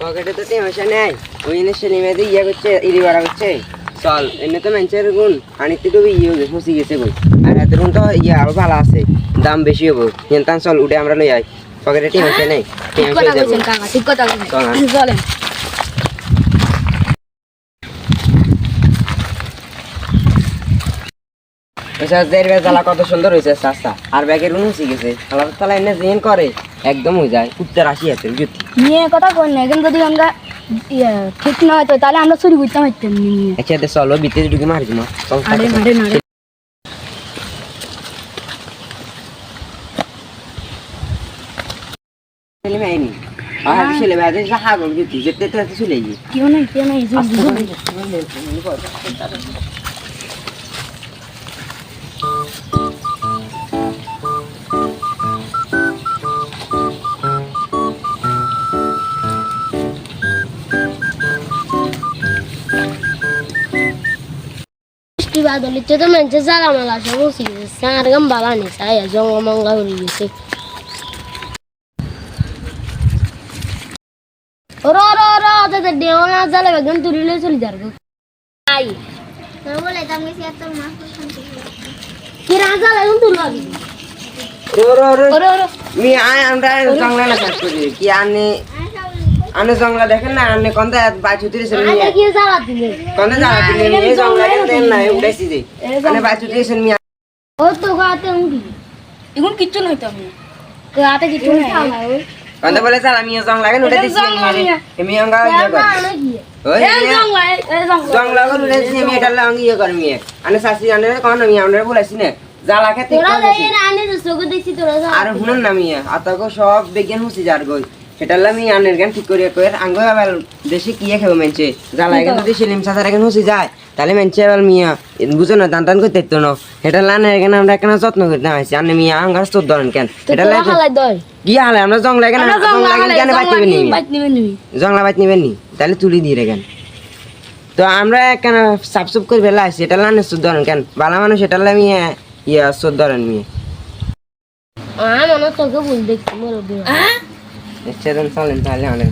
পকেটে তো টেনশন নেই ওই এনে সেলিমে দিয়ে ইয়ে করছে ইরি বাড়া করছে চল এনে তো মানুষের গুণ পানিতে ডুবে ইয়ে হয়ে ফসি গেছে বই আর এত গুণ তো ইয়ে আরো ভালো আছে দাম বেশি হবো কিন্তু চল উঠে আমরা লই আই পকেটে টেনশন নেই ঠিক কথা বলছেন চলেন জ্বালা কত সুন্দর হয়েছে চাষা আর ব্যাগের গুণ হসি গেছে আলাদা তালা এনে জিন করে একদম হয়ে যায় কুত্তে রাশি আছে জুতি নিয়ে কথা কই না কিন্তু যদি আমরা ঠিক না হতো তাহলে আমরা চুরি করতাম হইতাম নিয়ে আচ্ছা চলো ভিতরে ঢুকে মারি দিমা চল আরে মারে মারে সেলিমে আইনি আর ছেলে ভাই যা হাগল জুতি যেতে তো চলে গিয়ে কেউ নাই বাদলিতে তো মানুষের জ্বালা মালা সব বসে গেছে সার গাম বালা নি চাই জঙ্গা মঙ্গা হয়ে গেছে ওরা ওরা ওরা ওদের দেওয়া না জ্বালা বেগুন তুলিলে চলে যাবো আই না বলে তুমি সে এত মাছ কি রাজা লাগুন তুলবি ওরে মি আই আমরা জঙ্গলা না কাজ করি কি আনে জঙ্গলা দেখেন না আনে কোনটা বাছুতির ছেলে আরে কি জ্বালা দিলে কোনটা জ্বালা দিলে এই জঙ্গলা দেন না উড়াইছি যে আনে বাছুতির ছেলে মি ও তো গাতে উড়ি এখন কিচ্ছু নাই তো আমি গাতে কিচ্ছু নাই কোনটা বলে স্যার আমি জঙ্গলা কেন উড়াই দিছি আমি অঙ্গা ইয়ে কর ওই জঙ্গলা করে উড়াইছি আমি এটা লঙ্গ ইয়ে কর মি আনে শাসি আনে কোন আমি আমরা বলেছি না জ্বালা খেতে তোরা এই আনে চোখে দেখছি তোরা আর হুনন না মি আতাকো সব বিজ্ঞান হুসি যার গই সেটা আমি আনের গান ঠিক করে কই আঙ্গ আবার দেশে কি খাবে মেনছে জ্বালা গান যদি সেলিম সাদার গান হুসি যায় তাহলে মেনছে আবার মিয়া বুঝো না দান দান করতে তো না এটা লানের গান আমরা কেন যত্ন করতে আইছি আনে মিয়া আঙ্গার তোর ধরেন কেন এটা কি হালে আমরা জংলা গান কেন বাইত নিবেন জংলা বাইত নিবেন নি তাহলে তুলি দিয়ে রে কেন তো আমরা কেন সাফসুপ করে বেলা আইছি এটা লানের তোর ধরেন কেন বালা মানুষ এটা আমি ইয়া তোর ধরেন মিয়া আমার তোকে ভুল দেখছি মোর Ecce dan salen tagliare.